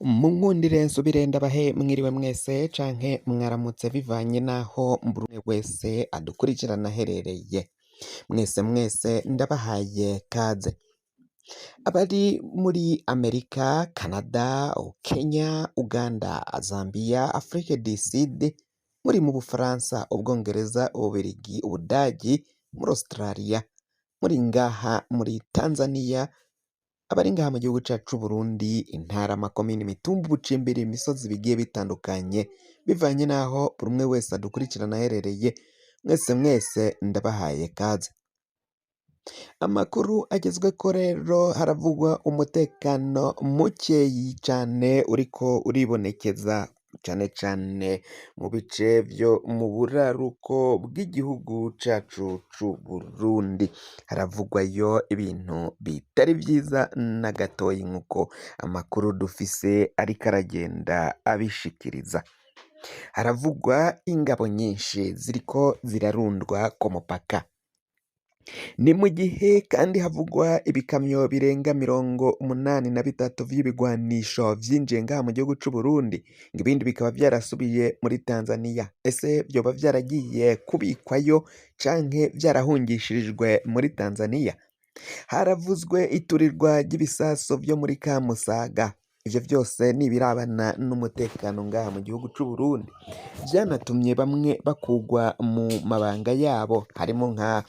Munkundire nsubire ndabahe mwiriwe mwese canke mwaramutse bivanye naho buri umwe wese adukurikirana aherereye. Mwese ndabahaye kaze. Abari muri Amerika, Canada, Kenya, Uganda, Zambia, Afrique du Sud, muri mu Bufaransa, Ubwongereza, Ububirigi, Ubudagi, muri Australia, muri ngaha muri Tanzania, abari ngaha mu gihugu cacu c'Uburundi, intara, amakomine, imitumba, ubucimbiri, imisozi bigiye bitandukanye, bivanye naho buri umwe wese adukurikirana aherereye, mwese ndabahaye kaze. Amakuru agezweko rero haravugwa umutekano mukeyi cane uriko uribonekeza cane cane mu bice vyo mu buraruko bw'igihugu cacu c'Uburundi. Haravugwayo ibintu bitari vyiza na gatoyi nk'uko amakuru dufise ariko aragenda abishikiriza. Haravugwa ingabo nyinshi ziriko zirarundwa ku mupaka. Ni mu gihe kandi havugwa ibikamyo birenga 83 vy'ibigwanisho vyinjiye ngaha mu gihugu c'Uburundi, ngo ibindi bikaba vyarasubiye muri Tanzania. Ese vyoba vyaragiye kubikwayo canke vyarahungishirijwe muri Tanzania? Haravuzwe iturirwa ry'ibisasu vyo muri Kamusaga. Ivyo vyose ni ibirabana n'umutekano ngaha mu gihugu c'Uburundi, vyanatumye bamwe bakugwa mu mabanga yabo, harimo nka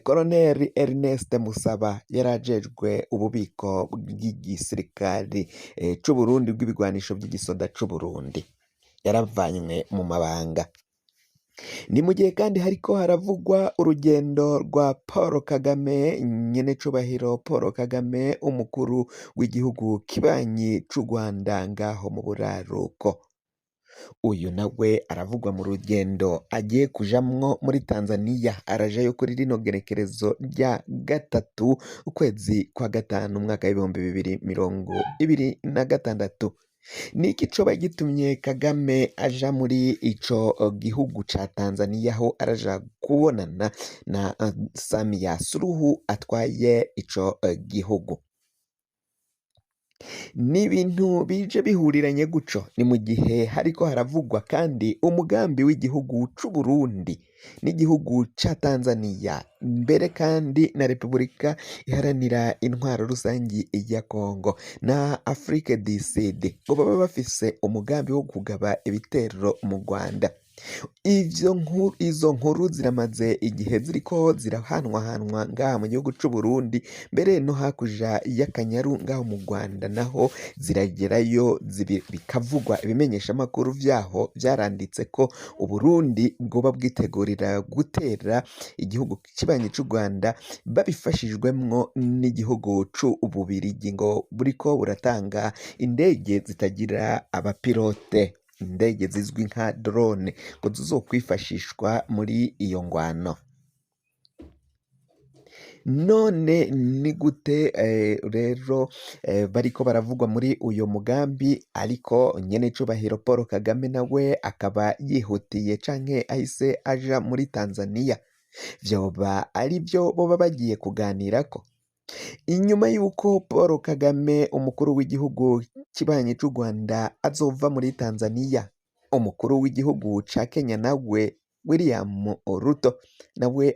Colonel Ernest Musaba yari ajejwe ububiko bw'igisirikari c'Uburundi bw'ibigwanisho vy'igisoda c'Uburundi, yaravanywe mu mabanga. Ni mu gihe kandi hariko haravugwa urugendo rwa Paul Kagame, nyenecubahiro Paul Kagame, umukuru w'igihugu kibanyi c'u Rwanda ngaho mu buraruko. Uyu nawe aravugwa mu rugendo agiye kujamwo muri Tanzania, arajayo kuri rino gerekerezo rya 3 ukwezi kwa gatanu umwaka w'2026. Niki coba gitumye Kagame aja muri ico gihugu ca Tanzania, aho araja kubonana na Samia Suluhu atwaye ico gihugu? Ni ibintu bije bihuriranye guco. Ni mu gihe hariko haravugwa kandi umugambi w'igihugu c'Uburundi n'igihugu ca Tanzania, mbere kandi na Repubulika iharanira intwaro rusangi ya Kongo na Afrique du Sud, ngo baba bafise umugambi wo kugaba ibitero mu Rwanda. Izo nkuru ziramaze igihe ziriko zirahanwahanwa ngaha mu gihugu c'Uburundi, mbere no hakuja y'Akanyaru ngaho mu Rwanda naho ziragerayo bikavugwa. Ibimenyesha amakuru vyaho vyaranditse ko Uburundi bwoba bwitegurira gutera igihugu kibanyi c'u Rwanda, babifashijwemwo n'igihugu c'Ububirigi, ngo buriko buratanga indege zitagira abapilote, indege zizwi nka drone, ngo zizokwifashishwa muri iyo ngwano. None ni gute rero bariko baravugwa muri uyo mugambi, ariko nyenecubahiro Paul Kagame nawe akaba yihutiye canke ahise aja muri Tanzania? Vyoba ari vyo boba bagiye kuganirako? Inyuma y'uko Paul Kagame, umukuru w'igihugu kibanyi c'u Rwanda, azova muri Tanzania, umukuru w'igihugu ca Kenya nawe William Ruto nawe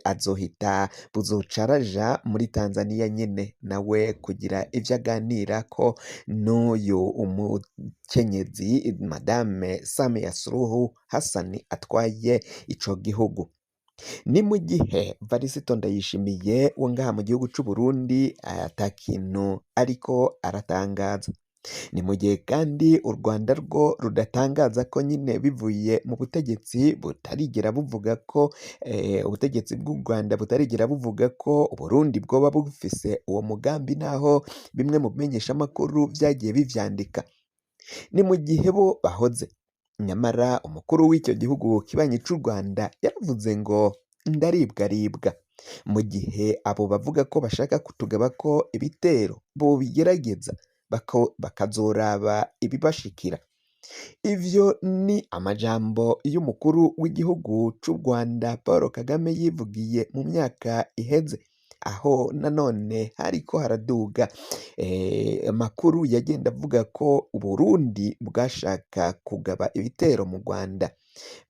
buzoca araja muri Tanzania nyene nawe kugira ivyo aganirako n'uyu umukenyezi Madame Samia Suluhu Hassan atwaye ico gihugu. Ni mu gihe Varisito Ndayishimiye wo ngaha mu gihugu c'Uburundi ata kintu ariko aratangaza. Ni mu gihe kandi u Rwanda rwo rudatangaza ko nyine bivuye mu butegetsi butarigera buvuga ko ubutegetsi bw'u Rwanda butarigera buvuga ko Uburundi bwoba bufise uwo mugambi, naho bimwe mu bimenyesha amakuru vyagiye bivyandika. Ni mu gihe bo bahoze, nyamara umukuru w'icyo gihugu kibanyi c'u Rwanda yaravuze ngo ndaribwaribwa. Mu gihe abo bavuga ko bashaka kutugabako ibitero bo bigerageza bakazoraba ibibashikira. Ivyo ni amajambo y'umukuru w'igihugu c'u Rwanda Paul Kagame yivugiye mu myaka iheze, aho nanone hariko haraduga amakuru yagenda avuga ko Uburundi bwashaka kugaba ibitero mu Rwanda,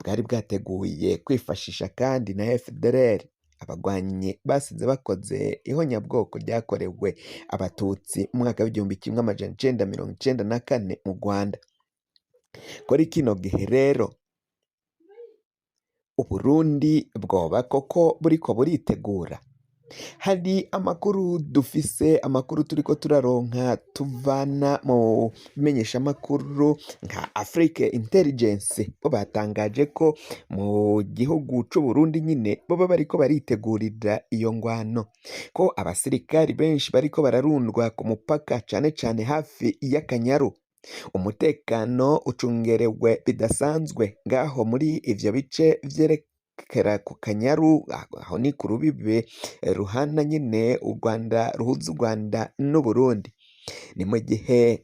bwari bwateguye kwifashisha kandi na FDLR, abagwanyi basize bakoze ihonyabwoko ryakorewe abatutsi mu mwaka w'igihumbi kimwe amajana icenda mirongo icenda na kane mu Rwanda. Kuri kino gihe rero Uburundi bwoba koko buriko buritegura? Hari amakuru dufise, amakuru turiko turaronka tuvana mu bimenyeshamakuru nka Afrique Intelligence, bo batangaje ko mu gihugu c'Uburundi nyine boba bariko baritegurira iyo ngwano, ko abasirikari benshi bariko bararundwa ku mupaka cane cane hafi y'Akanyaru. Umutekano ucungerewe bidasanzwe ngaho muri ivyo bice vyerekera ku Kanyaru, aho ni ku rubibe ruhana nyine ruhuza u Rwanda n'Uburundi. Ni mu gihe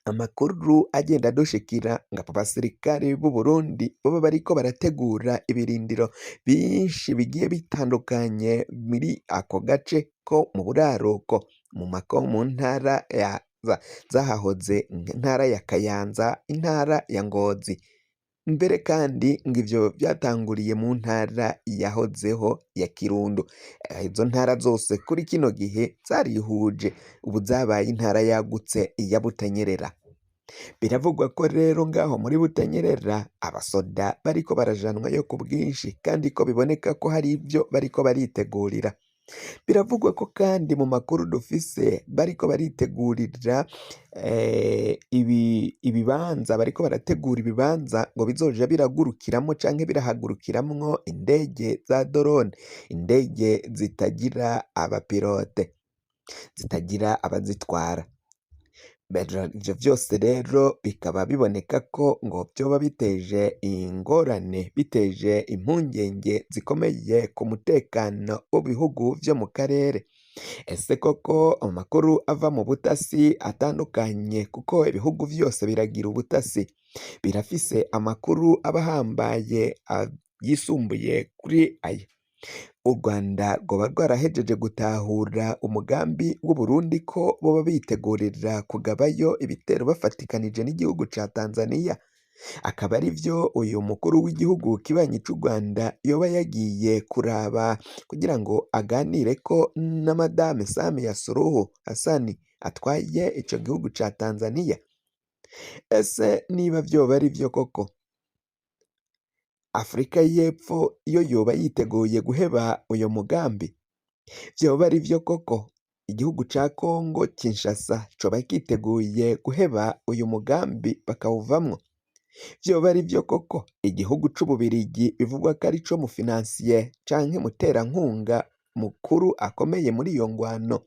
amakuru agenda adushikira ngo abo basirikare b'u Burundi boba bariko barategura ibirindiro byinshi bigiye bitandukanye muri ako gace ko mu buraruko mu ntara zahahoze intara ya Kayanza, intara ya Ngozi, mbere kandi ngo ivyo vyatanguriye mu ntara yahozeho ya Kirundo. Izo ntara zose kuri kino gihe zarihuje, ubu zabaye intara yagutse ya Butanyerera. Biravugwa ko rero ngaho muri Butanyerera abasoda bariko barajanwayo ku bwinshi, kandi ko biboneka ko hari ivyo bariko baritegurira. Biravugwa ko kandi mu makuru dufise bariko baritegurira ibibanza, bariko barategura ibibanza ngo bizoja biragurukiramo canke birahagurukiramwo indege za drone, indege zitagira abapilote, zitagira abazitwara. Ivyo vyose rero bikaba biboneka ko ngo vyoba biteje ingorane, biteje impungenge zikomeye ku mutekano w'ibihugu vyo mu karere. Ese koko amakuru ava mu butasi atandukanye, kuko ibihugu vyose biragira ubutasi, birafise amakuru aba ahambaye yisumbuye kuri aya. U Rwanda rwoba rwarahejeje gutahura umugambi w'Uburundi ko boba bitegurira kugabayo ibitero bafatikanije n'igihugu ca Tanzania, akaba ari vyo uyu mukuru w'igihugu kibanyi c'u Rwanda yoba yagiye kuraba kugira ngo aganire ko na Madame Samia Suluhu Hassan atwaye ico gihugu ca Tanzania. Ese niba vyoba ari vyo koko, Afrika y'Epfo yo yoba yiteguye guheba uyo mugambi? Vyoba ari vyo koko igihugu ca Congo Kinshasa coba kiteguye guheba uyu mugambi bakawuvamwo? Vyoba ari vyo koko igihugu c'Ububirigi bivugwa ko ari co mufinansiye canke muterankunga mukuru akomeye muri iyo ngwano,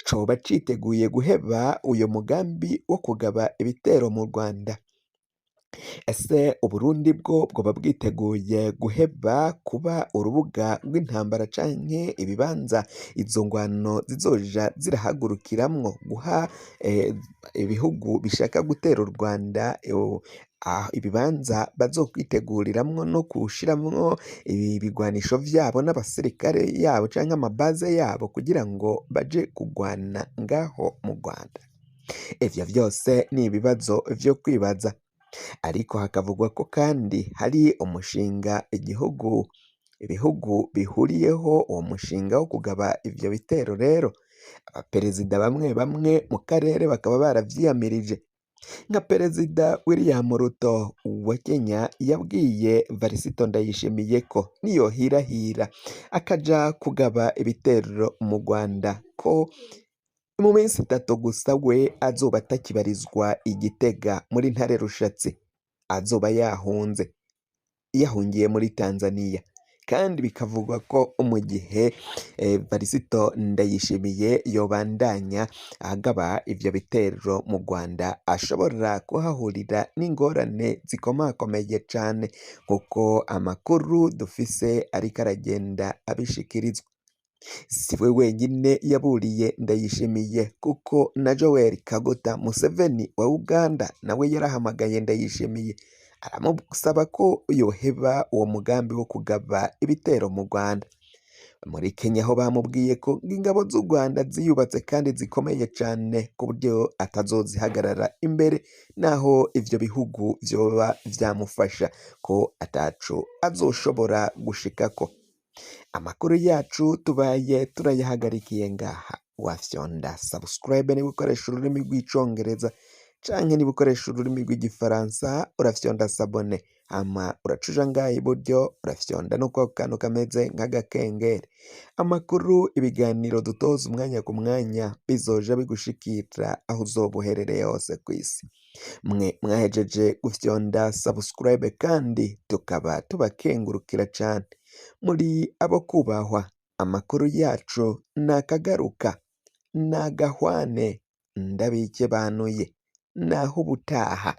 coba citeguye guheba uyo mugambi wo kugaba ibitero mu Rwanda? Ese Uburundi bwo bwoba bwiteguye guheba kuba urubuga rw'intambara canke ibibanza izo ngwano zizoja zirahagurukiramwo, guha ibihugu bishaka gutera u Rwanda ibibanza bazokwiteguriramwo no kushiramwo ibigwanisho vyabo n'abasirikare yabo canke amabaze yabo kugira ngo baje kugwana ngaho mu Rwanda? Ivyo vyose ni ibibazo vyo kwibaza, ariko hakavugwa ko kandi hari umushinga ibihugu bihuriyeho, uwo mushinga wo kugaba ivyo bitero. Rero abaperezida bamwe bamwe mu karere bakaba baravyiyamirije, nka Perezida William Ruto wa Kenya yabwiye Varisito Ndayishimiye ko niyohirahira akaja kugaba ibitero mu Rwanda ko mu minsi 3 gusa we azoba atakibarizwa i Gitega muri Ntare Rushatsi, azoba yahungiye muri Tanzania. Kandi bikavugwa ko mu gihe Varisito Ndayishimiye yobandanya agaba ivyo bitero mu Rwanda, ashobora kuhahurira n'ingorane zikomakomeye cane, kuko amakuru dufise ariko aragenda abishikirizwa. Siwe wenyine yaburiye Ndayishimiye, kuko na Yoweri Kaguta Museveni wa Uganda nawe yarahamagaye Ndayishimiye aramusaba ko yoheba uwo mugambi wo kugaba ibitero mu Rwanda. muri Kenya ho bamubwiye ko ingabo z'u Rwanda ziyubatse kandi zikomeye cane ku buryo atazozihagarara imbere naho ivyo bihugu vyoba vyamufasha ko ataco azoshobora gushikako. Amakuru yacu tubaye turayahagarikiye ngaha. Wafyonda subscribe niba ukoresha ururimi rw'icongereza canke niba ukoresha ururimi rw'igifaransa urafyonda sabone, hama uraca uja ngaha iburyo urafyonda n'ako kantu kameze nk'agakengeri. Amakuru, ibiganiro dutoza umwanya ku mwanya bizoja bigushikira aho uzoba uherereye hose kw'isi. Mwe mwahejeje gufyonda subscribe kandi tukaba tubakengurukira cane. Muri abo kubahwa, amakuru yacu nakagaruka, nagahwane, ndabikebanuye, naho ubutaha.